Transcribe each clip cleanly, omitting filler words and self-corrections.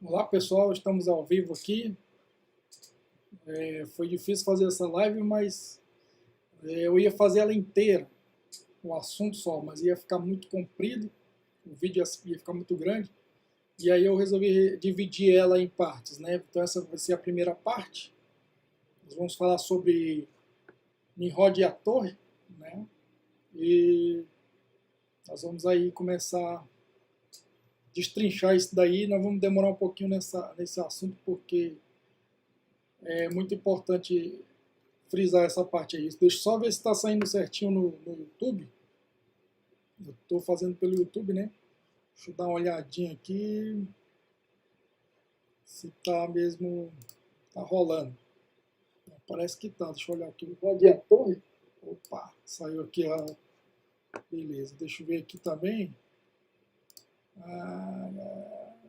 Olá pessoal, estamos ao vivo aqui. Foi difícil fazer essa live, mas eu ia fazer ela inteira, um assunto só, mas ia ficar muito comprido, o vídeo ia ficar muito grande, e aí eu resolvi dividir ela em partes, né? Então essa vai ser a primeira parte. Nós vamos falar sobre Nimrod e a Torre, né? E nós vamos aí começar a destrinchar isso daí. Nós vamos demorar um pouquinho nesse assunto, porque é muito importante frisar essa parte aí. Deixa eu só ver se está saindo certinho no YouTube. Eu estou fazendo pelo YouTube, né? Deixa eu dar uma olhadinha aqui. Se está mesmo. Tá rolando. Parece que tá. Deixa eu olhar aqui. Pode ir a torre? Opa, saiu aqui a. Beleza. Deixa eu ver aqui também.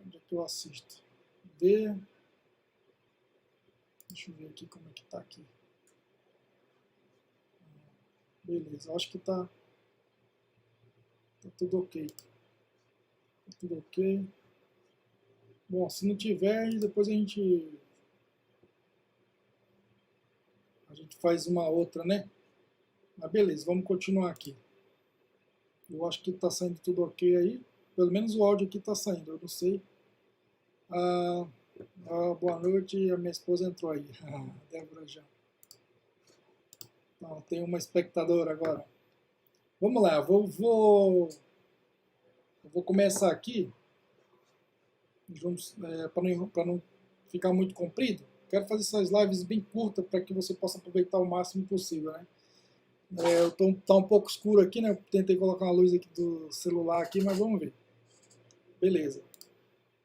Onde é que eu assisto? Ver. Deixa eu ver aqui como é que tá aqui. Beleza, acho que tá tudo ok. Tá tudo ok. Bom, se não tiver, depois a gente faz uma outra, né? Mas beleza, vamos continuar aqui. Eu acho que tá saindo tudo ok aí. Pelo menos o áudio aqui tá saindo, eu não sei. Boa noite, a minha esposa entrou aí. Débora já. Então, tem uma espectadora agora. Vamos lá, eu vou começar aqui. Para não ficar muito comprido. Quero fazer essas lives bem curtas para que você possa aproveitar o máximo possível, né? Tá um pouco escuro aqui, né? Eu tentei colocar uma luz aqui do celular aqui, mas vamos ver. Beleza.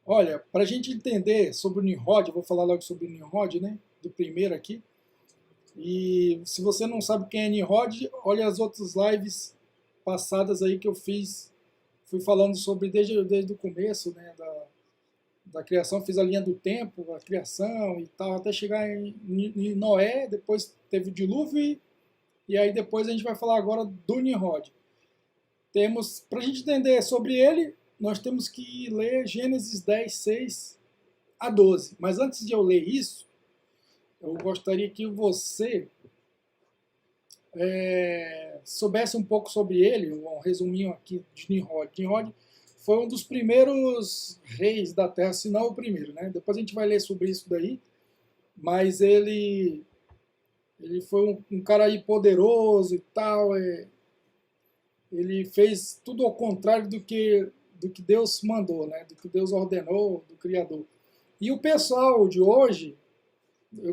Olha, para a gente entender sobre o Nimrod, eu vou falar logo sobre o Nimrod, né? Do primeiro aqui. E se você não sabe quem é Nimrod, olha as outras lives passadas aí que eu fiz. Fui falando sobre desde o começo, né? Da criação, fiz a linha do tempo, a criação e tal, até chegar em Noé, depois teve o dilúvio, e aí depois a gente vai falar agora do Nimrod. Para a gente entender sobre ele, nós temos que ler Gênesis 10, 6 a 12. Mas antes de eu ler isso, eu gostaria que você soubesse um pouco sobre ele, um resuminho aqui de Nimrod. Nimrod foi um dos primeiros reis da Terra, se não o primeiro, né? Depois a gente vai ler sobre isso daí, mas ele foi um cara aí poderoso e tal, ele fez tudo ao contrário do que Deus mandou, né? Do que Deus ordenou, do Criador. E o pessoal de hoje,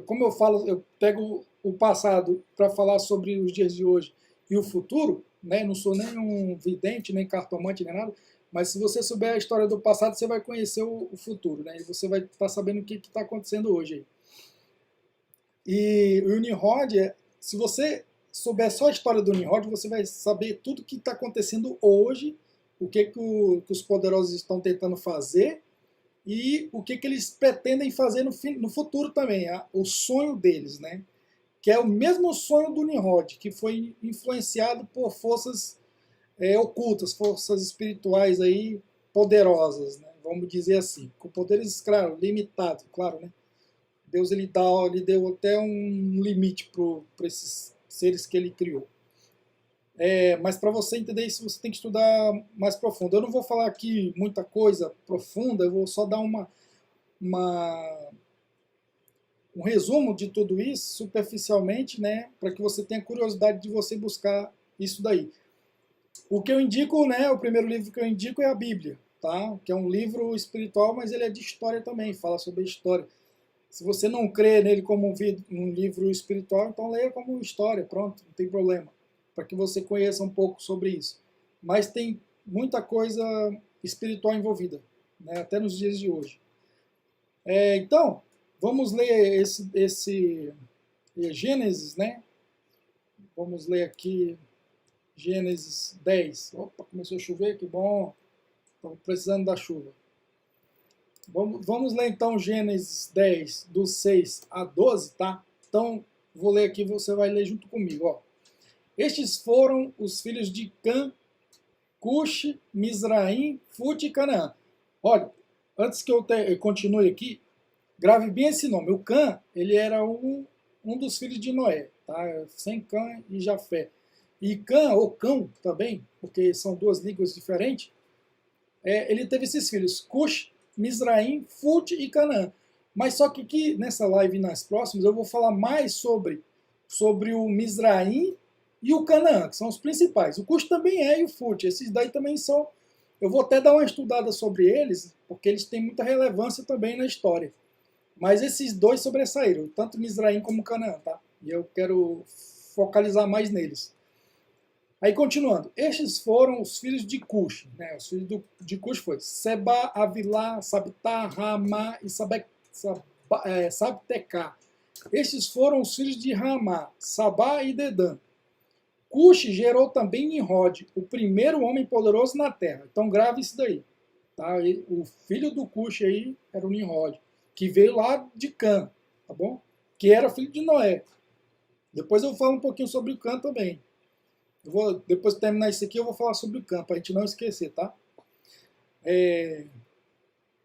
como eu falo, eu pego o passado para falar sobre os dias de hoje e o futuro, né? Não sou nem um vidente, nem cartomante, nem nada, mas se você souber a história do passado, você vai conhecer o futuro, né? E você vai estar sabendo o que está acontecendo hoje aí. E o Nimrod, se você souber só a história do Nimrod, você vai saber tudo o que está acontecendo hoje, o que os poderosos estão tentando fazer e o que eles pretendem fazer no futuro também, o sonho deles, né? Que é o mesmo sonho do Nimrod, que foi influenciado por forças ocultas, forças espirituais aí poderosas, né? Vamos dizer assim, com poderes, claro, limitados, claro, né? Deus ele deu até um limite para esses seres que ele criou. Mas para você entender isso, você tem que estudar mais profundo. Eu não vou falar aqui muita coisa profunda, eu vou só dar uma, um resumo de tudo isso, superficialmente, né, para que você tenha curiosidade de você buscar isso daí. O que eu indico, né, o primeiro livro que eu indico é a Bíblia, tá? Que é um livro espiritual, mas ele é de história também, fala sobre a história. Se você não crê nele como um livro espiritual, então leia como história, pronto, não tem problema, para que você conheça um pouco sobre isso. Mas tem muita coisa espiritual envolvida, né, até nos dias de hoje. Então, vamos ler esse Gênesis, né? Vamos ler aqui Gênesis 10. Opa, começou a chover, que bom. Estamos precisando da chuva. Vamos ler então Gênesis 10, do 6 a 12, tá? Então, vou ler aqui, você vai ler junto comigo, ó. Estes foram os filhos de Cã, Cuxi, Mizraim, Fut e Canaã. Olha, Antes que eu continue aqui, grave bem esse nome. O Cã, ele era um dos filhos de Noé, tá? Sem Cã e Jafé. E Cã, ou Cão também, porque são duas línguas diferentes, ele teve esses filhos, Cush, Mizraim, Fut e Canaã. Mas só que aqui, nessa live e nas próximas, eu vou falar mais sobre o Mizraim e o Canaã, que são os principais. O Cush também e o Fut, esses daí também são... Eu vou até dar uma estudada sobre eles, porque eles têm muita relevância também na história. Mas esses dois sobressaíram, tanto Mizraim como Canaã, tá? E eu quero focalizar mais neles. Aí, continuando, estes foram os filhos de Cush, né? Os filhos de Cush foi Seba, Avilá, Sabitá, Ramá e Sabtecá. Estes foram os filhos de Ramá, Sabá e Dedã. Cush gerou também Nimrod, o primeiro homem poderoso na terra. Então grave isso daí. Tá? O filho do Cush aí era o Nimrod, que veio lá de Cã, tá bom? Que era filho de Noé. Depois eu falo um pouquinho sobre o Cã também. Depois de terminar isso aqui, eu vou falar sobre o Cã, para a gente não esquecer, tá?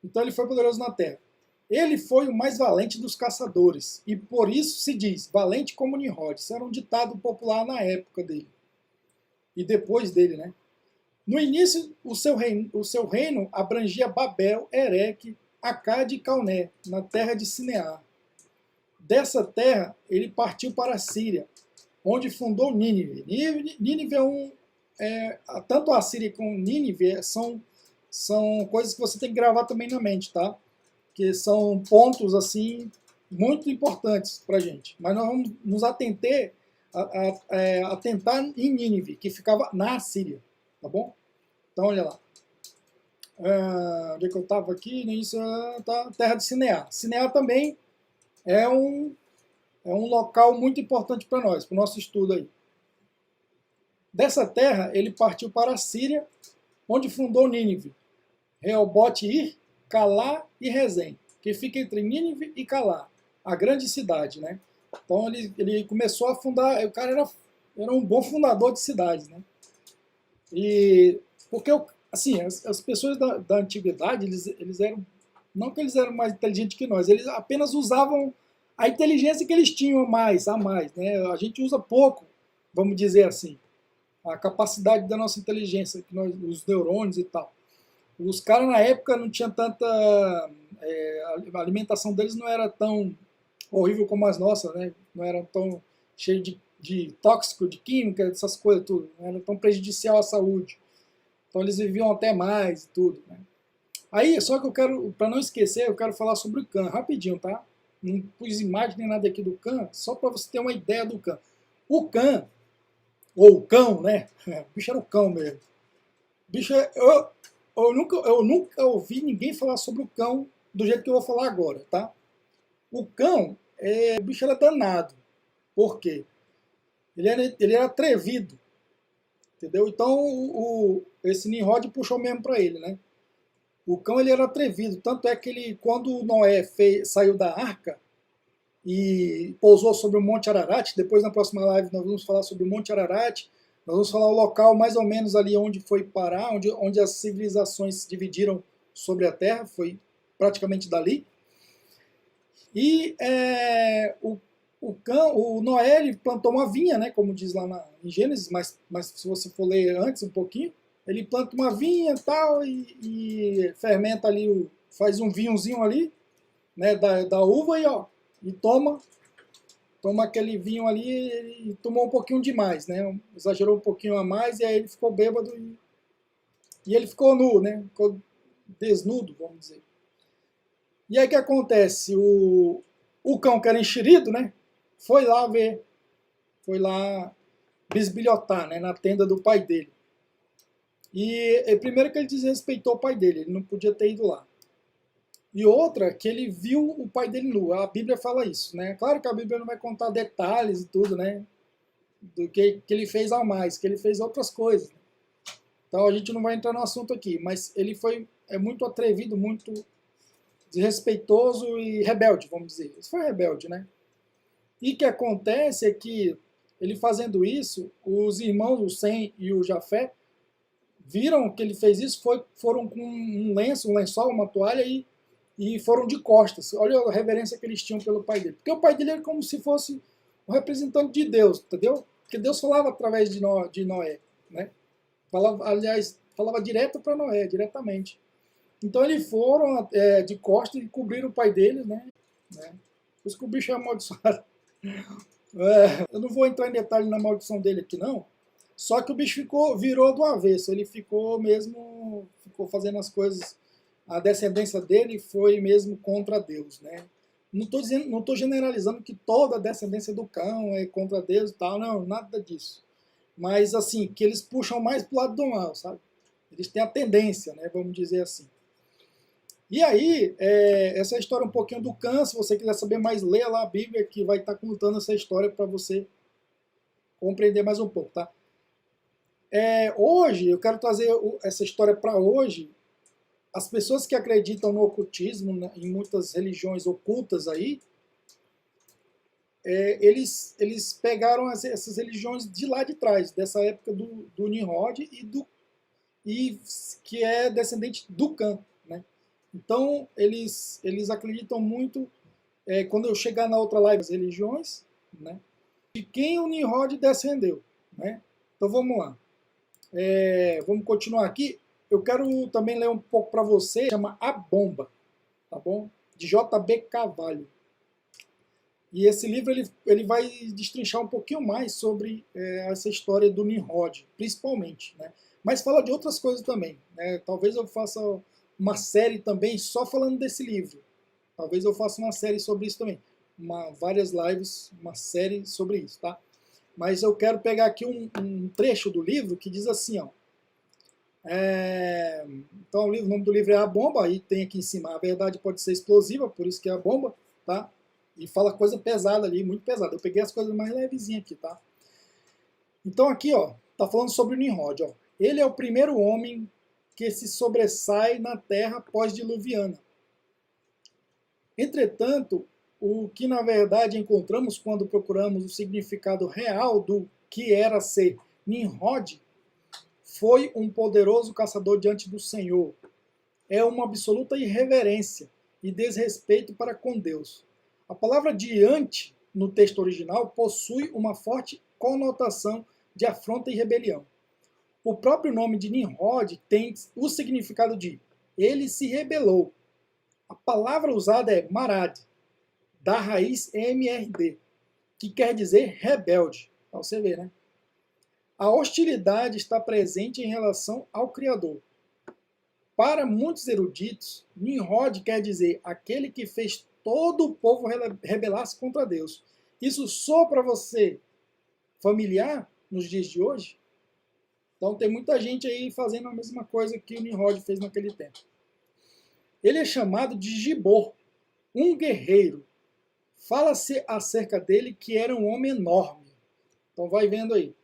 Então ele foi poderoso na terra. Ele foi o mais valente dos caçadores, e por isso se diz, valente como Nimrod. Isso era um ditado popular na época dele, e depois dele, né? No início, o seu reino abrangia Babel, Ereque, Acade e Calné, na terra de Sinear. Dessa terra, ele partiu para a Síria, onde fundou Nínive. Nínive tanto a Síria como Nínive são coisas que você tem que gravar também na mente, tá? Que são pontos, assim, muito importantes para a gente. Mas nós vamos nos atentar em Nínive, que ficava na Síria, tá bom? Então, olha lá. Onde é que eu estava aqui? Isso, tá, terra de Sinear. Sinear também é um local muito importante para nós, para o nosso estudo aí. Dessa terra, ele partiu para a Síria, onde fundou Nínive, Reobote-Ir, Calá e Rezém, que fica entre Nínive e Calá, a grande cidade, né? Então ele começou a fundar, o cara era um bom fundador de cidades, né? E porque assim, as pessoas da antiguidade, eles eram, não que eles eram mais inteligentes que nós, eles apenas usavam a inteligência que eles tinham a mais, né? A gente usa pouco, vamos dizer assim, a capacidade da nossa inteligência, os neurônios e tal. Os caras na época não tinham tanta. A alimentação deles não era tão horrível como as nossas, né? Não era tão cheio de tóxico, de química, essas coisas tudo. Não era tão prejudicial à saúde. Então eles viviam até mais e tudo, né? Aí, só que eu quero, para não esquecer, eu quero falar sobre o Cã, rapidinho, tá? Não pus imagem nem nada aqui do Cã, só para você ter uma ideia do Cã. O Cã, ou o cão, né? O bicho era o cão mesmo. O bicho, eu nunca ouvi ninguém falar sobre o cão do jeito que eu vou falar agora, tá? O cão, o bicho era danado. Por quê? Ele era atrevido, entendeu? Então esse Nimrod puxou mesmo para ele, né? O cão ele era atrevido, tanto é que quando Noé saiu da arca e pousou sobre o Monte Ararat, depois na próxima live nós vamos falar sobre o Monte Ararat, nós vamos falar o local mais ou menos ali onde foi parar, onde as civilizações se dividiram sobre a Terra, foi praticamente dali. E o Noé ele plantou uma vinha, né, como diz lá em Gênesis, mas se você for ler antes um pouquinho, ele planta uma vinha tal, e fermenta ali, faz um vinhozinho ali, né, da uva e toma aquele vinho ali e tomou um pouquinho demais, né? Exagerou um pouquinho a mais e aí ele ficou bêbado e ele ficou nu, né? Ficou desnudo, vamos dizer. E aí o que acontece? O cão que era enxerido, né? Foi lá bisbilhotar, né? Na tenda do pai dele. E primeiro que ele desrespeitou o pai dele, ele não podia ter ido lá. E outra, que ele viu o pai dele nu. A Bíblia fala isso, né? Claro que a Bíblia não vai contar detalhes e tudo, né? Do que ele fez a mais, que ele fez outras coisas. Então a gente não vai entrar no assunto aqui, mas ele foi muito atrevido, muito desrespeitoso e rebelde, vamos dizer. Ele foi rebelde, né? E o que acontece é que ele fazendo isso, os irmãos, o Sem e o Jafé, viram que ele fez isso, foram com um lenço, um lençol, uma toalha e foram de costas. Olha a reverência que eles tinham pelo pai dele. Porque o pai dele era como se fosse um representante de Deus, entendeu? Porque Deus falava através de Noé, né? Aliás, falava direto para Noé, diretamente. Então eles foram de costas e cobriram o pai dele, né? Por isso que o bicho é amaldiçoado. Eu não vou entrar em detalhe na maldição dele aqui, não. Só que o bicho virou do avesso. Ele ficou fazendo as coisas. A descendência dele foi mesmo contra Deus, né? Não estou generalizando que toda a descendência do cão é contra Deus e tal, não, nada disso. Mas assim, que eles puxam mais pro lado do mal, sabe? Eles têm a tendência, né? Vamos dizer assim. E aí, essa é a história um pouquinho do Cã. Se você quiser saber mais, leia lá a Bíblia, que vai estar contando essa história para você compreender mais um pouco, tá? Hoje, eu quero trazer essa história para hoje. As pessoas que acreditam no ocultismo, né, em muitas religiões ocultas aí, eles pegaram essas religiões de lá de trás, dessa época do Nimrod e que é descendente do Cã, né? Então, eles acreditam muito, quando eu chegar na outra live das religiões, né, de quem o Nimrod descendeu, né? Então, vamos lá. Vamos continuar aqui. Eu quero também ler um pouco para você, chama A Bomba, tá bom? De J.B. Carvalho. E esse livro ele vai destrinchar um pouquinho mais sobre essa história do Nimrod, principalmente, né? Mas fala de outras coisas também, né? Talvez eu faça uma série também só falando desse livro. Talvez eu faça uma série sobre isso também. Várias lives, uma série sobre isso, tá? Mas eu quero pegar aqui um trecho do livro que diz assim, ó. Então o nome do livro é A Bomba, aí tem aqui em cima, a verdade pode ser explosiva, por isso que é a bomba, tá? E fala coisa pesada ali, muito pesada. Eu peguei as coisas mais levezinhas aqui, tá? Então aqui, ó, tá falando sobre o Nimrod, ó. Ele é o primeiro homem que se sobressai na terra pós-diluviana. Entretanto, o que na verdade encontramos quando procuramos o significado real do que era ser Nimrod foi um poderoso caçador diante do Senhor. É uma absoluta irreverência e desrespeito para com Deus. A palavra diante, no texto original, possui uma forte conotação de afronta e rebelião. O próprio nome de Nimrod tem o significado de ele se rebelou. A palavra usada é marad, da raiz MRD, que quer dizer rebelde. Para você ver, né? A hostilidade está presente em relação ao Criador. Para muitos eruditos, Nimrod quer dizer aquele que fez todo o povo rebelar-se contra Deus. Isso soa para você familiar nos dias de hoje? Então tem muita gente aí fazendo a mesma coisa que o Nimrod fez naquele tempo. Ele é chamado de Gibor, um guerreiro. Fala-se acerca dele que era um homem enorme. Então vai vendo aí.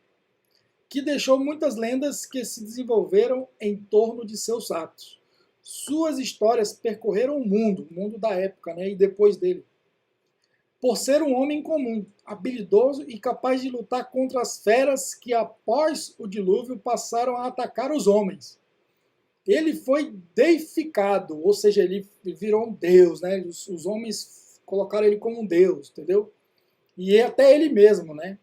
Que deixou muitas lendas que se desenvolveram em torno de seus atos. Suas histórias percorreram o mundo da época, né, e depois dele. Por ser um homem comum, habilidoso e capaz de lutar contra as feras que, após o dilúvio, passaram a atacar os homens. Ele foi deificado, ou seja, ele virou um deus, né? Os homens colocaram ele como um deus, entendeu? E até ele mesmo, né?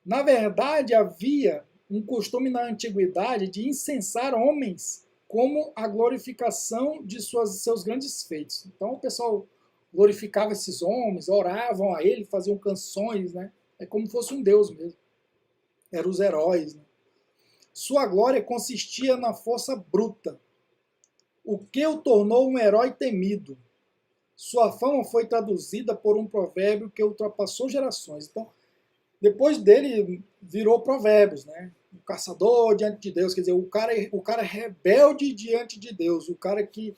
Na verdade, havia um costume na antiguidade de incensar homens como a glorificação de seus grandes feitos. Então o pessoal glorificava esses homens, oravam a ele, faziam canções, né? É como se fosse um deus mesmo. Eram os heróis, né? Sua glória consistia na força bruta, o que o tornou um herói temido. Sua fama foi traduzida por um provérbio que ultrapassou gerações. Então, depois dele virou provérbios, né? O caçador diante de Deus, quer dizer, o cara rebelde diante de Deus, o cara que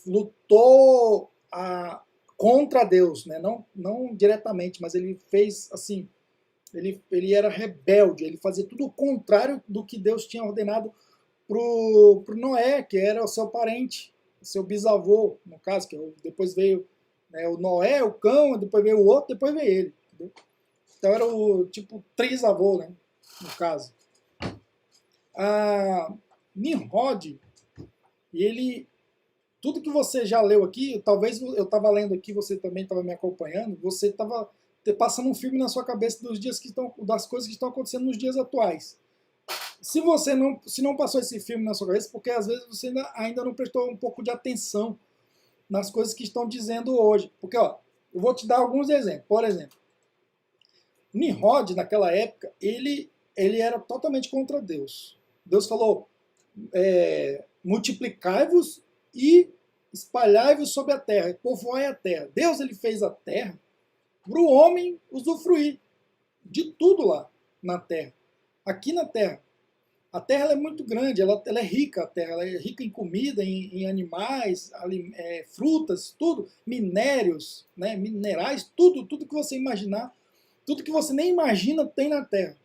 lutou contra Deus, né? Não diretamente, mas ele fez assim, ele era rebelde, ele fazia tudo o contrário do que Deus tinha ordenado pro Noé, que era o seu parente, o seu bisavô, no caso, que depois veio, né, o Noé, o cão, depois veio o outro, depois veio ele, entendeu? Então era o tipo trisavô, né, no caso. A Nimrod, ele, tudo que você já leu aqui, talvez eu estava lendo aqui, você também estava me acompanhando, você estava passando um filme na sua cabeça dos dias que estão, das coisas que estão acontecendo nos dias atuais. Se você não, se não passou esse filme na sua cabeça, porque às vezes você ainda não prestou um pouco de atenção nas coisas que estão dizendo hoje. Porque, ó, eu vou te dar alguns exemplos. Por exemplo, Nimrod, naquela época, ele era totalmente contra Deus. Deus falou, multiplicai-vos e espalhai-vos sobre a terra, povoai a terra. Deus, ele fez a terra para o homem usufruir de tudo lá na terra. Aqui na terra. A terra ela é muito grande, ela é rica, a terra ela é rica em comida, em animais, frutas, tudo, minérios, né, minerais, tudo que você imaginar, tudo que você nem imagina tem na terra,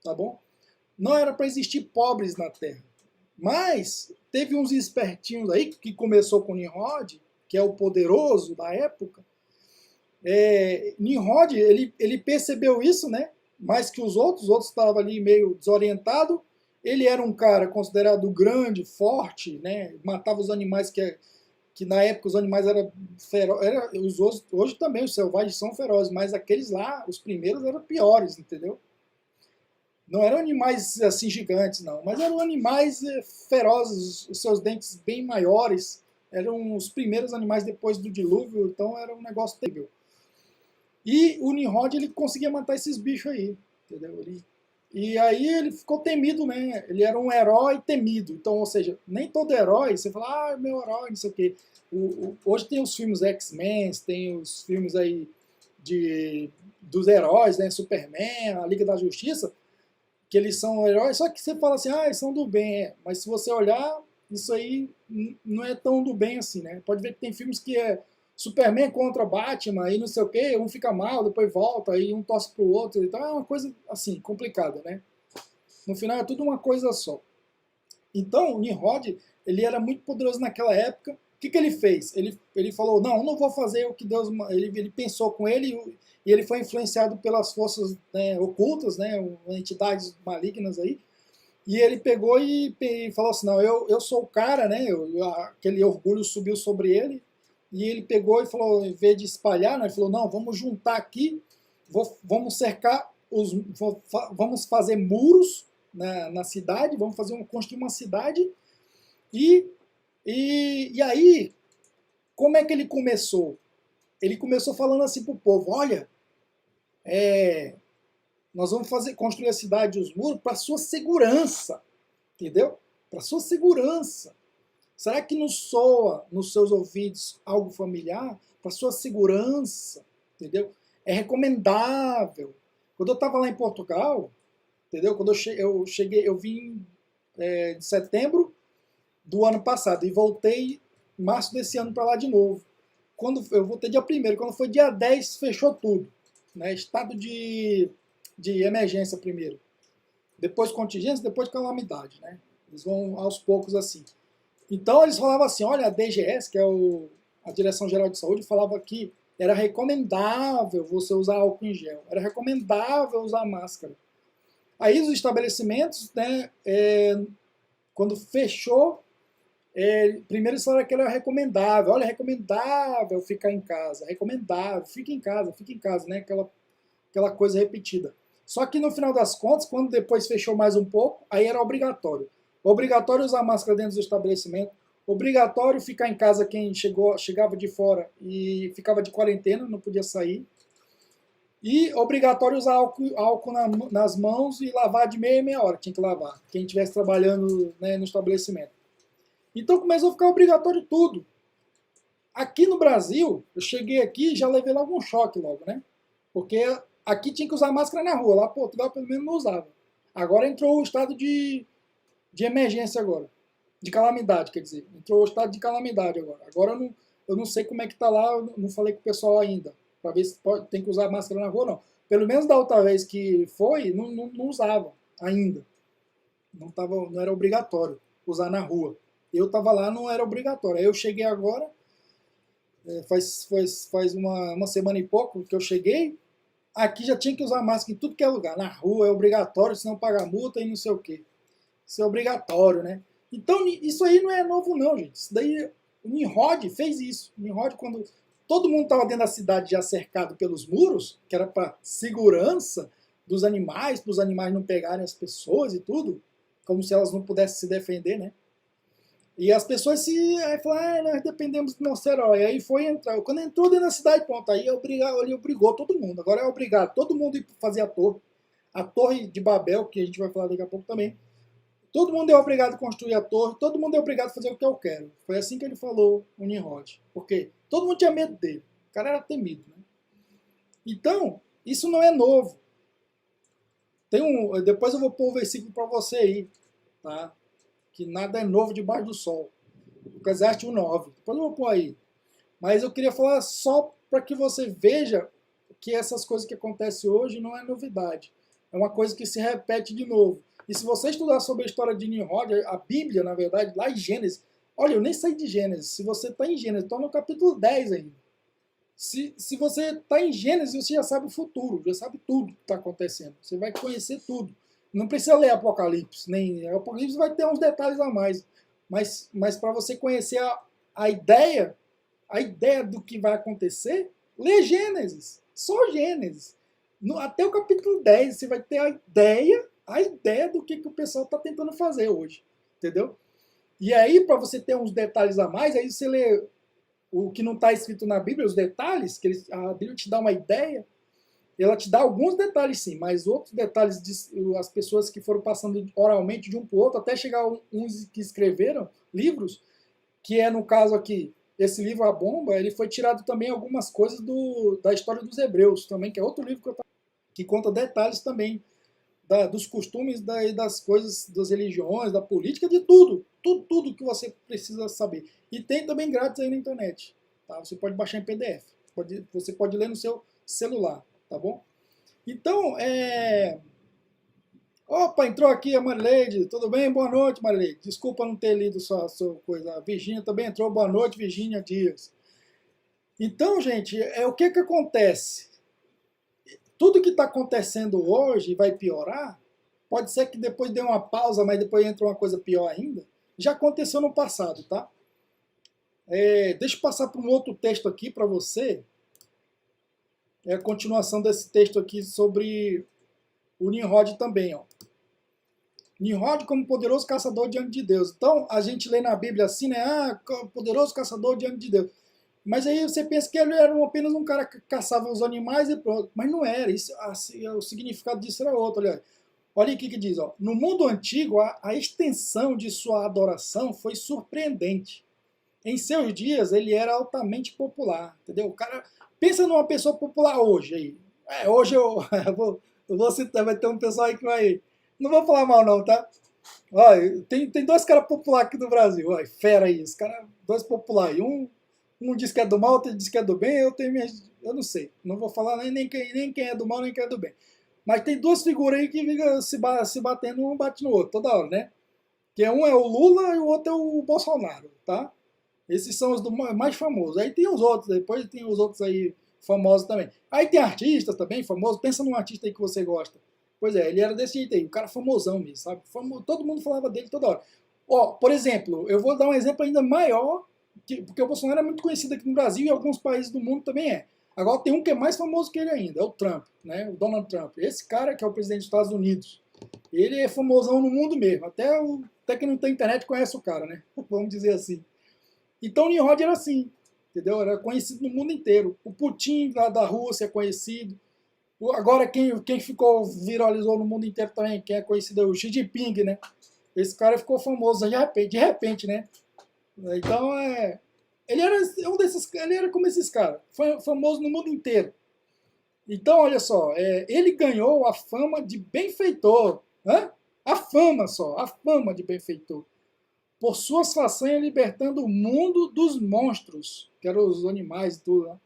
tá bom? Não era para existir pobres na terra. Mas teve uns espertinhos aí, que começou com Nimrod, que é o poderoso da época. Nimrod, ele percebeu isso, né? Mais que os outros estavam ali meio desorientados. Ele era um cara considerado grande, forte, né? Matava os animais que na época os animais eram ferozes. Hoje também os selvagens são ferozes, mas aqueles lá, os primeiros, eram piores, entendeu? Não eram animais assim gigantes, não, mas eram animais ferozes, os seus dentes bem maiores. Eram os primeiros animais depois do dilúvio, então era um negócio terrível. E o Nimrod, ele conseguia matar esses bichos aí, entendeu? E aí ele ficou temido, né? Ele era um herói temido. Então, ou seja, nem todo herói, você fala, ah, meu herói, não sei o quê. Hoje tem os filmes X-Men, tem os filmes aí dos heróis, né? Superman, a Liga da Justiça, que eles são heróis, só que você fala assim, ah, eles são do bem. Mas se você olhar, isso aí não é tão do bem assim, né? Pode ver que tem filmes que é Superman contra Batman e não sei o quê, um fica mal, depois volta, aí um torce pro outro, então é uma coisa assim, complicada, né? No final é tudo uma coisa só. Então, o Nimrod, ele era muito poderoso naquela época. O que ele fez? Ele falou, não vou fazer o que Deus... Ele pensou com ele e ele foi influenciado pelas forças, né, ocultas, né, entidades malignas aí. E ele pegou e falou assim, não, eu sou o cara, né? Aquele orgulho subiu sobre ele. E ele pegou e falou, em vez de espalhar, né, ele falou, não, vamos juntar aqui, vamos cercar, vamos fazer muros na cidade, vamos construir uma cidade. E aí, como é que ele começou? Ele começou falando assim para o povo, olha, nós vamos construir a cidade e os muros para sua segurança, entendeu? Para sua segurança. Será que não soa nos seus ouvidos algo familiar? Para sua segurança, entendeu? É recomendável. Quando eu estava lá em Portugal, entendeu? Quando eu vim de setembro do ano passado e voltei em março desse ano para lá de novo. Quando eu voltei dia 1º, quando foi dia 10, fechou tudo, né? Estado de emergência primeiro, depois contingência, depois calamidade, né? Eles vão aos poucos assim. Então eles falavam assim, olha, a DGS, que é a Direção Geral de Saúde, falava que era recomendável você usar álcool em gel, era recomendável usar máscara. Aí os estabelecimentos, né, quando fechou, primeiro eles falaram que era recomendável, olha, é recomendável ficar em casa, recomendável, fique em casa, né, aquela coisa repetida. Só que no final das contas, quando depois fechou mais um pouco, aí era obrigatório. Obrigatório usar máscara dentro do estabelecimento, obrigatório ficar em casa quem chegava de fora e ficava de quarentena, não podia sair. E obrigatório usar álcool nas mãos e lavar de meia em meia hora, tinha que lavar, quem estivesse trabalhando, né, no estabelecimento. Então começou a ficar obrigatório tudo. Aqui no Brasil, eu cheguei aqui e já levei logo um choque logo, né? Porque aqui tinha que usar máscara na rua, lá em Portugal pelo menos não usava. Agora entrou o estado de emergência agora, de calamidade, quer dizer, entrou o estado de calamidade agora. Agora eu não sei como é que está lá, eu não falei com o pessoal ainda, para ver se tem que usar máscara na rua ou não. Pelo menos da outra vez que foi, não usava ainda. Não era obrigatório usar na rua. Eu estava lá, não era obrigatório. Aí eu cheguei agora, faz uma semana e pouco que eu cheguei, aqui já tinha que usar máscara em tudo que é lugar. Na rua é obrigatório, senão paga multa e não sei o quê. ser obrigatório, né? Então, isso aí não é novo não, gente. Isso daí, o Nimrod fez isso. O Nimrod, quando todo mundo estava dentro da cidade já cercado pelos muros, que era para segurança dos animais, para os animais não pegarem as pessoas e tudo, como se elas não pudessem se defender, né? E as pessoas aí falaram, nós dependemos do nosso herói. Aí foi entrar. Quando entrou dentro da cidade, pronto, aí ele obrigou todo mundo. Agora é obrigado todo mundo a fazer a torre. A torre de Babel, que a gente vai falar daqui a pouco também. Todo mundo é obrigado a construir a torre, todo mundo é obrigado a fazer o que eu quero. Foi assim que ele falou, o Nimrod. Porque todo mundo tinha medo dele. O cara era temido. Né? Então, isso não é novo. Depois eu vou pôr o versículo para você aí. Tá? Que nada é novo debaixo do sol. Eclesiastes 1:9. Depois eu vou pôr aí. Mas eu queria falar só para que você veja que essas coisas que acontecem hoje não é novidade. É uma coisa que se repete de novo. E se você estudar sobre a história de Nimrod, a Bíblia, na verdade, lá em Gênesis, olha, eu nem saí de Gênesis. Se você está em Gênesis, estou no capítulo 10 ainda. Se você está em Gênesis, você já sabe o futuro, já sabe tudo que está acontecendo. Você vai conhecer tudo. Não precisa ler Apocalipse, nem Apocalipse vai ter uns detalhes a mais. Mas para você conhecer a ideia do que vai acontecer, lê Gênesis. Só Gênesis. Até o capítulo 10 você vai ter a ideia do que o pessoal está tentando fazer hoje. Entendeu? E aí, para você ter uns detalhes a mais, aí você lê o que não está escrito na Bíblia, os detalhes, que a Bíblia te dá uma ideia, ela te dá alguns detalhes sim, mas outros detalhes, as pessoas que foram passando oralmente de um para o outro, até chegar uns que escreveram livros, que é no caso aqui, esse livro A Bomba, ele foi tirado também algumas coisas da história dos Hebreus, também, que é outro livro que conta detalhes também dos costumes e das coisas, das religiões, da política, de tudo que você precisa saber. E tem também grátis aí na internet, tá? Você pode baixar em PDF, você pode ler no seu celular, tá bom? Então, Opa, entrou aqui a Marileide. Tudo bem? Boa noite, Marileide. Desculpa não ter lido sua coisa. A Virgínia também entrou. Boa noite, Virgínia Dias. Então, gente, o que acontece? Tudo que está acontecendo hoje vai piorar. Pode ser que depois dê uma pausa, mas depois entre uma coisa pior ainda. Já aconteceu no passado, tá? Deixa eu passar para um outro texto aqui para você. É a continuação desse texto aqui sobre o Nimrod também, ó. Nimrod como poderoso caçador diante de Deus. Então, a gente lê na Bíblia assim, né? Poderoso caçador diante de Deus. Mas aí você pensa que ele era apenas um cara que caçava os animais e pronto. Mas não era. O significado disso era outro. Olha aqui que diz. Ó, no mundo antigo, a extensão de sua adoração foi surpreendente. Em seus dias, ele era altamente popular. Entendeu? O cara, pensa numa pessoa popular hoje. Aí. Hoje eu vou citar, vai ter um pessoal aí que vai... Não vou falar mal não, tá? Olha, tem dois caras populares aqui no Brasil. Olha, fera aí. Os caras, dois populares. Um diz que é do mal, outro diz que é do bem. Eu não sei. Não vou falar nem quem é do mal, nem quem é do bem. Mas tem duas figuras aí que ficam se batendo, um bate no outro, toda hora, né? Que um é o Lula e o outro é o Bolsonaro, tá? Esses são os mais famosos. Aí tem os outros, depois tem os outros aí famosos também. Aí tem artistas também famosos. Pensa num artista aí que você gosta. Pois é, ele era desse jeito aí, um cara famosão mesmo, sabe? Todo mundo falava dele toda hora. Ó, por exemplo, eu vou dar um exemplo ainda maior, porque o Bolsonaro é muito conhecido aqui no Brasil e em alguns países do mundo também é. Agora tem um que é mais famoso que ele ainda, é o Trump, né? O Donald Trump. Esse cara que é o presidente dos Estados Unidos, ele é famosão no mundo mesmo. Até quem não tem internet conhece o cara, né? Vamos dizer assim. Então o Nimrod era assim, entendeu? Era conhecido no mundo inteiro. O Putin lá da Rússia é conhecido. Agora quem viralizou no mundo inteiro também, quem é conhecido é o Xi Jinping, né? Esse cara ficou famoso de repente, né? Então ele era ele era como esses caras, foi famoso no mundo inteiro. Então olha só, ele ganhou a fama de benfeitor, né? A fama de benfeitor, por suas façanhas libertando o mundo dos monstros, que eram os animais e tudo, né?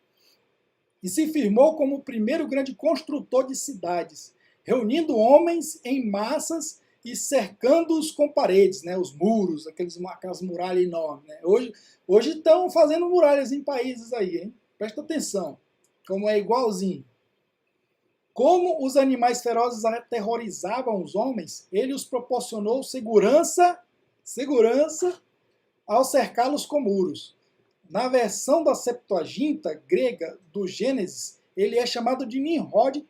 E se firmou como o primeiro grande construtor de cidades, reunindo homens em massas e cercando-os com paredes, né, os muros, aquelas muralhas enormes. Né? Hoje estão fazendo muralhas em países aí, hein? Presta atenção, como é igualzinho. Como os animais ferozes aterrorizavam os homens, ele os proporcionou segurança ao cercá-los com muros. Na versão da Septuaginta grega do Gênesis, ele é chamado de Nimrod,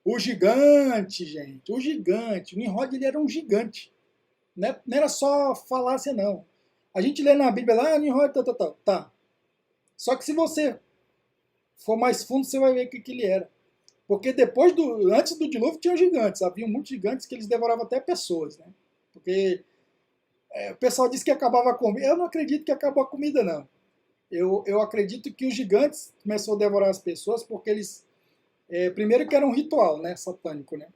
o gigante, gente, o gigante. O Nimrod, ele era um gigante. Não era só falácia, não. A gente lê na Bíblia lá, Nimrod, tá. Só que se você for mais fundo, você vai ver o que ele era. Porque antes do dilúvio tinha gigantes, havia muitos gigantes que eles devoravam até pessoas, né? Porque o pessoal disse que acabava a comida. Eu não acredito que acabou a comida, não. Eu acredito que os gigantes começaram a devorar as pessoas porque eles... primeiro que era um ritual, né, satânico, né?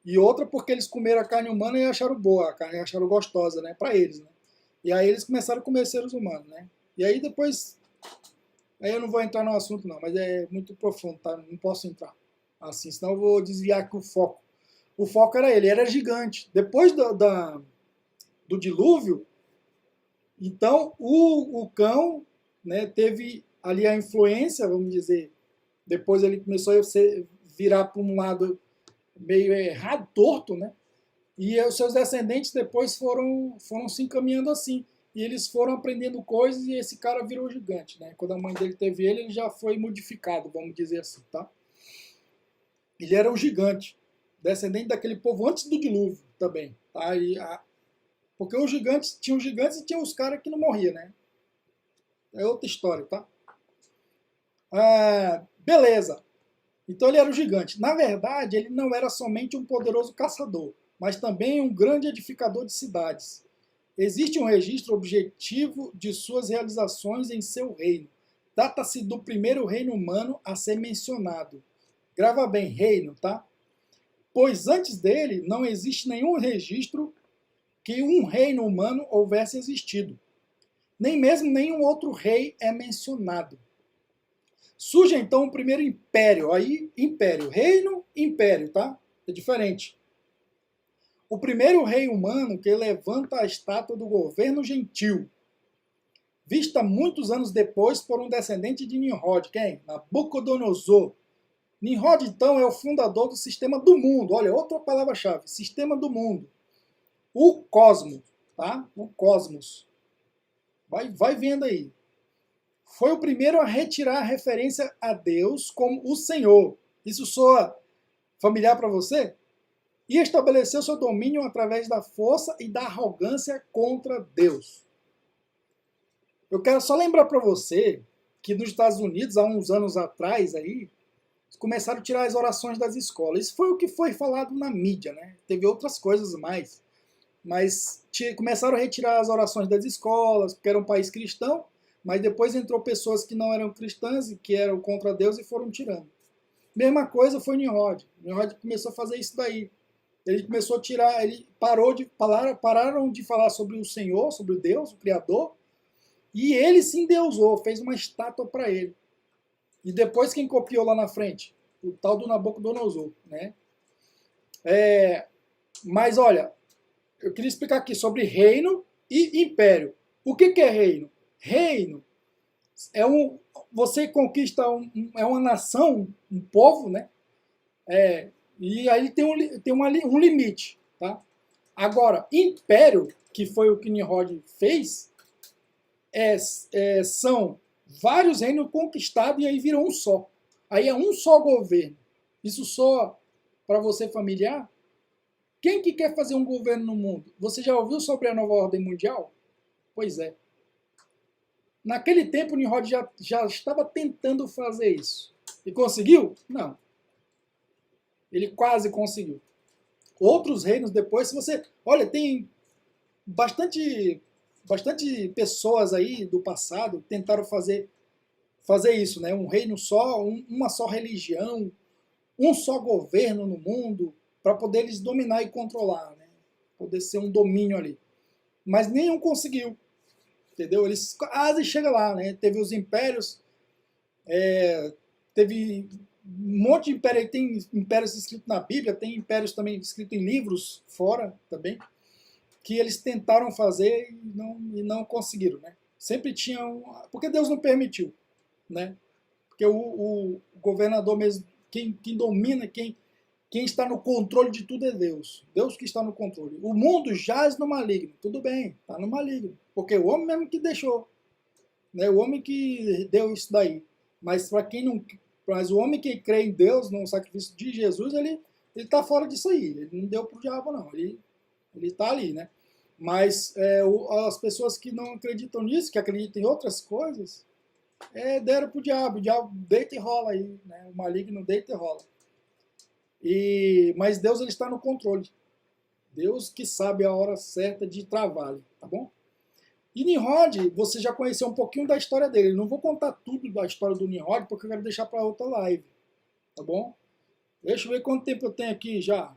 E outra porque eles comeram a carne humana e acharam boa, a carne acharam gostosa, né, para eles, né? E aí eles começaram a comer seres humanos, né? E aí depois... Aí eu não vou entrar no assunto, não, mas é muito profundo, tá? Não posso entrar assim, senão eu vou desviar aqui o foco. O foco era ele era gigante. Depois do dilúvio, então o cão, né, teve ali a influência, vamos dizer, depois ele começou a virar para um lado meio errado, torto, né? E os seus descendentes depois foram se encaminhando assim. E eles foram aprendendo coisas e esse cara virou gigante, né? Quando a mãe dele teve ele já foi modificado, vamos dizer assim, tá? Ele era um gigante, descendente daquele povo antes do dilúvio também, tá? Porque os gigantes e tinha os caras que não morriam, né? É outra história, tá? Beleza. Então ele era um gigante. Na verdade, ele não era somente um poderoso caçador, mas também um grande edificador de cidades. Existe um registro objetivo de suas realizações em seu reino. Trata-se do primeiro reino humano a ser mencionado. Grava bem, reino, tá? Pois antes dele não existe nenhum registro que um reino humano houvesse existido. Nem mesmo nenhum outro rei é mencionado. Surge então o primeiro império. Aí, império, reino, império, tá? É diferente. O primeiro rei humano que levanta a estátua do governo gentil, vista muitos anos depois por um descendente de Nimrod. Quem? Nabucodonosor. Nimrod, então, é o fundador do sistema do mundo. Olha, outra palavra-chave, sistema do mundo. O cosmos, tá? O cosmos. Vai vendo aí. Foi o primeiro a retirar a referência a Deus como o Senhor. Isso soa familiar para você? E estabeleceu seu domínio através da força e da arrogância contra Deus. Eu quero só lembrar para você que nos Estados Unidos, há uns anos atrás, aí, começaram a tirar as orações das escolas. Isso foi o que foi falado na mídia, né? Teve outras coisas mais. Mas começaram a retirar as orações das escolas, porque era um país cristão, mas depois entrou pessoas que não eram cristãs e que eram contra Deus e foram tirando. Mesma coisa foi Nimrod. Nimrod começou a fazer isso daí. Ele começou a tirar, pararam de falar sobre o Senhor, sobre o Deus, o Criador, e ele se endeusou, fez uma estátua para ele. E depois quem copiou lá na frente? O tal do Nabucodonosor, né? Mas olha, eu queria explicar aqui sobre reino e império. O que é reino? Reino você conquista é uma nação, um povo, né? E aí tem um limite, tá? Agora, império, que foi o que Nimrod fez, são vários reinos conquistados e aí virou um só. Aí é um só governo. Isso só para você familiar? Quem que quer fazer um governo no mundo? Você já ouviu sobre a nova ordem mundial? Pois é. Naquele tempo, Nimrod já estava tentando fazer isso. E conseguiu? Não. Ele quase conseguiu. Outros reinos depois, se você... Olha, tem bastante pessoas aí do passado que tentaram fazer isso, né? Um reino só, uma só religião, um só governo no mundo, para poder eles dominar e controlar, né? Poder ser um domínio ali. Mas nenhum conseguiu. Entendeu? Eles quase chegam lá, né? Teve os impérios, teve um monte de império, tem impérios escritos na Bíblia, tem impérios também escritos em livros fora também, que eles tentaram fazer e não conseguiram, né? Sempre tinham, porque Deus não permitiu, né? Porque o governador mesmo, quem domina, quem quem está no controle de tudo é Deus. Deus que está no controle. O mundo jaz no maligno. Tudo bem, está no maligno. Porque o homem mesmo que deixou. Né? O homem que deu isso daí. Mas para quem não. Mas o homem que crê em Deus, no sacrifício de Jesus, ele está fora disso aí. Ele não deu para o diabo, não. Ele está ali, né? Mas as pessoas que não acreditam nisso, que acreditam em outras coisas, deram para o diabo. O diabo deita e rola aí. Né? O maligno deita e rola. Mas Deus ele está no controle. Deus que sabe a hora certa de trabalho, tá bom? E Nimrod, você já conheceu um pouquinho da história dele. Eu não vou contar tudo da história do Nimrod, porque eu quero deixar para outra live, tá bom? Deixa eu ver quanto tempo eu tenho aqui já.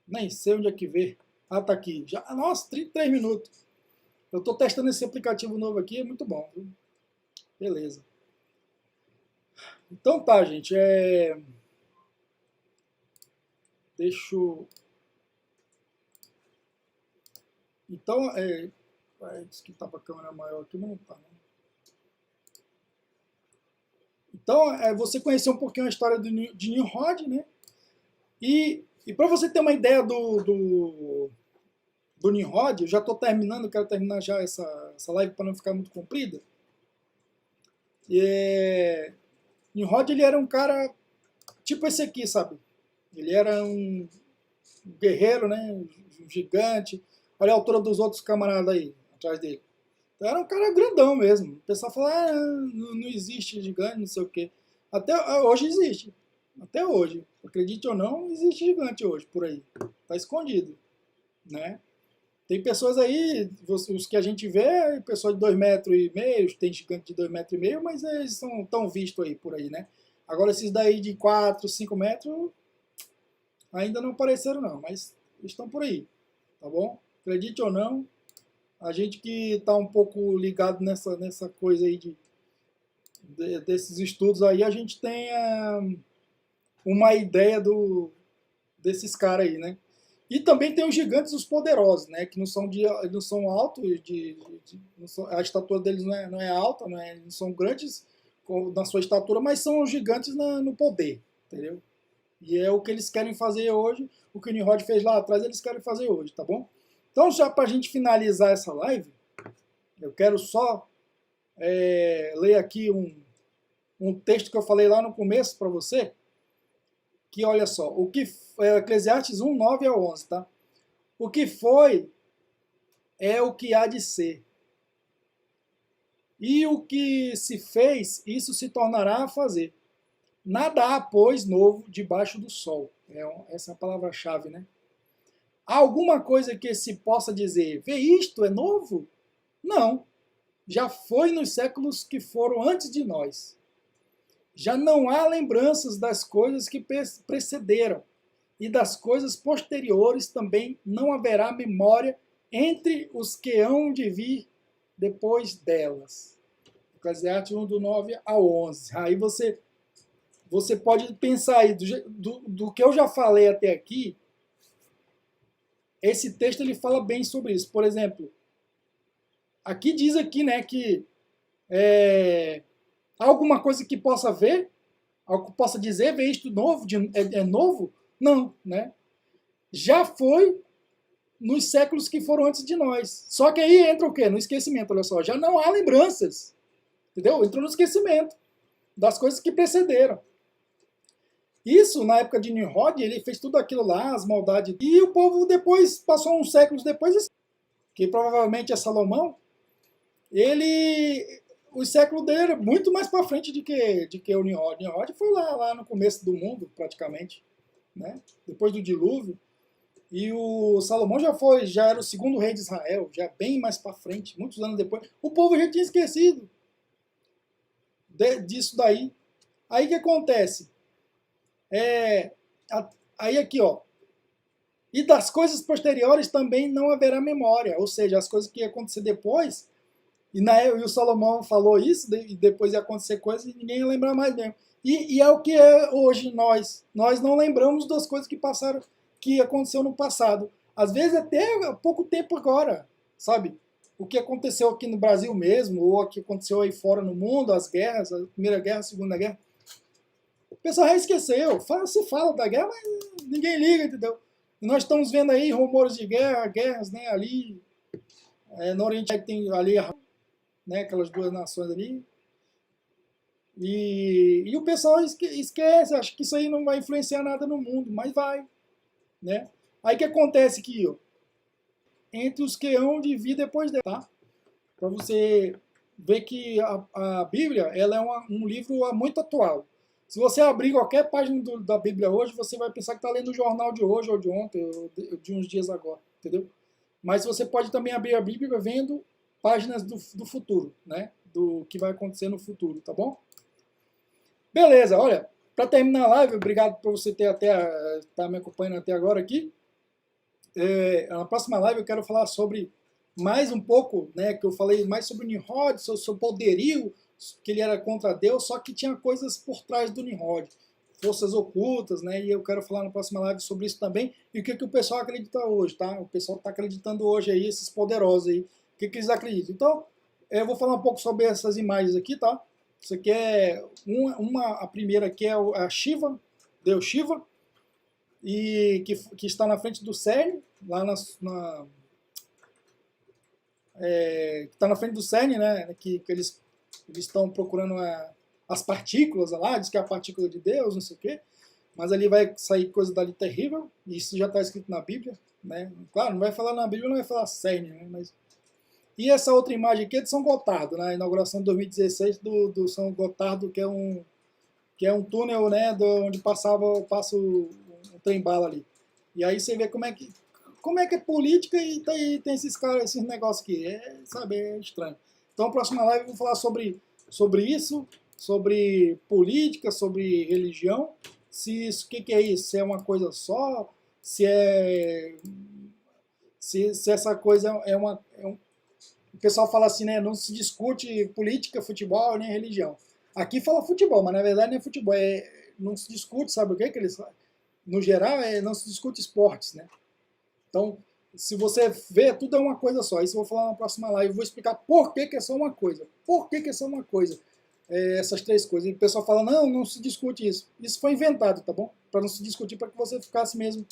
Nem sei onde é que vê. Ah, tá aqui. Já, nossa, 33 minutos. Eu estou testando esse aplicativo novo aqui, é muito bom. Viu? Beleza. Então tá, gente. Deixa eu... Então, disse que estava a câmera maior aqui, mas não está, né? Então, você conheceu um pouquinho a história de Nimrod, né? E para você ter uma ideia do Nimrod, eu já estou terminando, quero terminar já essa live para não ficar muito comprida. Nimrod, ele era um cara tipo esse aqui, sabe? Ele era um guerreiro, né? Um gigante. Olha a altura dos outros camaradas aí, atrás dele. Então era um cara grandão mesmo. O pessoal fala, não existe gigante, não sei o quê. Até hoje existe. Até hoje. Acredite ou não, existe gigante hoje por aí. Tá escondido. Né? Tem pessoas aí, os que a gente vê, pessoas de 2,5 metros, tem gigante de 2,5 metros, mas eles são tão vistos aí por aí, né? Agora esses daí de 4, 5 metros ainda não apareceram não, mas estão por aí, tá bom? Acredite ou não, a gente que está um pouco ligado nessa coisa aí desses estudos aí, a gente tem uma ideia desses caras aí, né? E também tem os gigantes, os poderosos, né? Que não são altos, a estatura deles não é alta, não são grandes na sua estatura, mas são os gigantes no poder, entendeu? E é o que eles querem fazer hoje, o que o Nimrod fez lá atrás, eles querem fazer hoje, tá bom? Então, já para a gente finalizar essa live, eu quero só ler aqui um texto que eu falei lá no começo para você, que olha só, Eclesiastes 1, 9 a 11, tá? O que foi é o que há de ser. E o que se fez, isso se tornará a fazer. Nada há, pois, novo debaixo do sol. Essa é a palavra-chave, né? Há alguma coisa que se possa dizer, vê isto, é novo? Não. Já foi nos séculos que foram antes de nós. Já não há lembranças das coisas que precederam, e das coisas posteriores também não haverá memória entre os que hão de vir depois delas. Eclesiastes 1, do 9 ao 11. Aí você pode pensar aí, do que eu já falei até aqui, esse texto ele fala bem sobre isso. Por exemplo, aqui diz aqui, né, que há alguma coisa que possa ver, algo que possa dizer, ver isto novo, é novo? Não, né? Já foi nos séculos que foram antes de nós. Só que aí entra o quê? No esquecimento, olha só. Já não há lembranças, entendeu? Entrou no esquecimento das coisas que precederam. Isso, na época de Nimrod, ele fez tudo aquilo lá, as maldades. E o povo depois, passou uns séculos depois, que provavelmente é Salomão, o século dele era muito mais para frente de que o Nimrod. Nimrod foi lá no começo do mundo, praticamente, né? Depois do dilúvio. E o Salomão já era o segundo rei de Israel, já bem mais para frente, muitos anos depois. O povo já tinha esquecido disso daí. Aí o que acontece? Aí aqui, ó. E das coisas posteriores também não haverá memória, ou seja, as coisas que iam acontecer depois, e o Salomão falou isso, e depois ia acontecer coisas e ninguém ia lembrar mais mesmo. E é o que é hoje nós. Nós não lembramos das coisas que passaram, que aconteceu no passado. Às vezes até há pouco tempo agora, sabe? O que aconteceu aqui no Brasil mesmo, ou o que aconteceu aí fora no mundo, as guerras, a Primeira Guerra, a Segunda Guerra. pessoal já esqueceu. Se fala da guerra, mas ninguém liga, entendeu? E nós estamos vendo aí rumores de guerra, guerras, né, ali, no Oriente tem ali, né, aquelas duas nações ali. E o pessoal esquece, acha que isso aí não vai influenciar nada no mundo, mas vai, né? Aí o que acontece aqui, ó, entre os que hão de vir depois dela, tá? Para você ver que a Bíblia, ela é um livro muito atual. Se você abrir qualquer página da Bíblia hoje, você vai pensar que está lendo o jornal de hoje, ou de ontem, ou de uns dias agora, entendeu? Mas você pode também abrir a Bíblia vendo páginas do futuro, né? Do que vai acontecer no futuro, tá bom? Beleza, olha, para terminar a live, obrigado por você ter tá me acompanhando até agora aqui. Na próxima live eu quero falar sobre mais um pouco, né, que eu falei mais sobre o Nimrod, sobre o seu poderio, que ele era contra Deus, só que tinha coisas por trás do Nimrod, forças ocultas, né, e eu quero falar na próxima live sobre isso também, e o que o pessoal acredita hoje, tá? O pessoal está acreditando hoje aí, esses poderosos aí, o que eles acreditam. Então, eu vou falar um pouco sobre essas imagens aqui, tá? Isso aqui é a primeira aqui é a Shiva, Deus Shiva, e que está na frente do CERN, lá está na frente do CERN, né, que eles estão procurando as partículas lá, diz que é a partícula de Deus, não sei o quê, mas ali vai sair coisa dali terrível, e isso já está escrito na Bíblia, né? Claro, não vai falar na Bíblia, não vai falar CERN, né, mas... E essa outra imagem aqui é de São Gotardo, na inauguração de 2016 do São Gotardo, que é um túnel, né, onde passa o trem-bala ali. E aí você vê como é que é política e tem esses caras, esses negócios aqui. Sabe, é estranho. Então, na próxima live eu vou falar sobre isso, sobre política, sobre religião. Se isso, o que é isso? Se é uma coisa só? Se essa coisa o pessoal fala assim, né? Não se discute política, futebol, nem religião. Aqui fala futebol, mas na verdade não é futebol. Não se discute, sabe o que eles falam? No geral, não se discute esportes, né? Então, se você vê, tudo é uma coisa só. Isso eu vou falar na próxima live. Eu vou explicar por que é só uma coisa. Por que é só uma coisa? Essas três coisas. E o pessoal fala, não se discute isso. Isso foi inventado, tá bom? Para não se discutir, para que você ficasse mesmo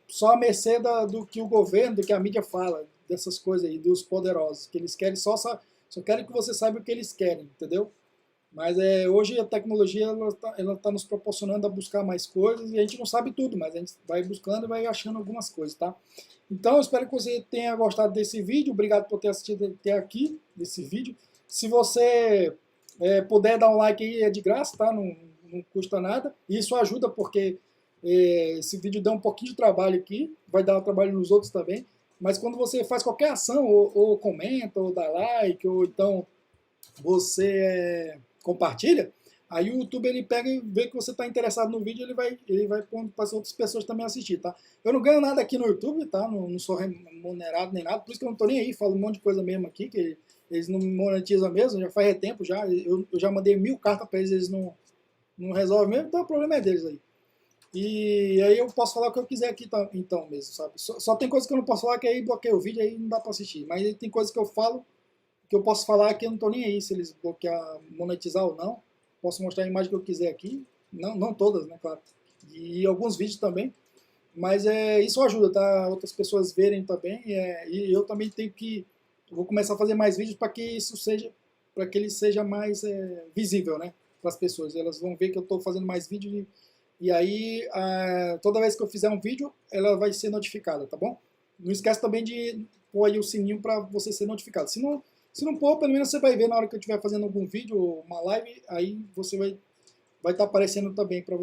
só à mercê do que o governo, do que a mídia fala, dessas coisas aí, dos poderosos. Que eles querem só querem que você saiba o que eles querem, entendeu? Mas hoje a tecnologia ela tá nos proporcionando a buscar mais coisas e a gente não sabe tudo, mas a gente vai buscando e vai achando algumas coisas, tá? Então eu espero que você tenha gostado desse vídeo. Obrigado por ter assistido até aqui, desse vídeo. Se você puder dar um like aí, é de graça, tá? Não custa nada. E isso ajuda porque esse vídeo dá um pouquinho de trabalho aqui, vai dar trabalho nos outros também. Mas quando você faz qualquer ação, ou comenta, ou dá like, ou então você compartilha, aí o YouTube ele pega e vê que você está interessado no vídeo, ele vai pondo para as outras pessoas também assistir, tá? Eu não ganho nada aqui no YouTube, tá? Não sou remunerado nem nada, por isso que eu não estou nem aí, falo um monte de coisa mesmo aqui, que eles não me monetizam mesmo, já faz tempo já, eu já mandei 1000 cartas para eles não resolvem mesmo, então o problema é deles aí. E aí eu posso falar o que eu quiser aqui então mesmo, sabe? Só tem coisa que eu não posso falar, que aí bloqueia o vídeo, aí não dá para assistir, mas tem coisa que eu falo que eu posso falar que eu não estou nem aí se eles bloquear, monetizar ou não. Posso mostrar a imagem que eu quiser aqui, não todas, né, claro. E alguns vídeos também, mas isso ajuda, tá? Outras pessoas verem também, e eu também vou começar a fazer mais vídeos para que ele seja mais visível, né, para as pessoas. Elas vão ver que eu estou fazendo mais vídeos e aí toda vez que eu fizer um vídeo, ela vai ser notificada, tá bom? Não esquece também de pôr aí o sininho para você ser notificado. Se não pôr, pelo menos você vai ver na hora que eu estiver fazendo algum vídeo ou uma live, aí você vai estar aparecendo também para você.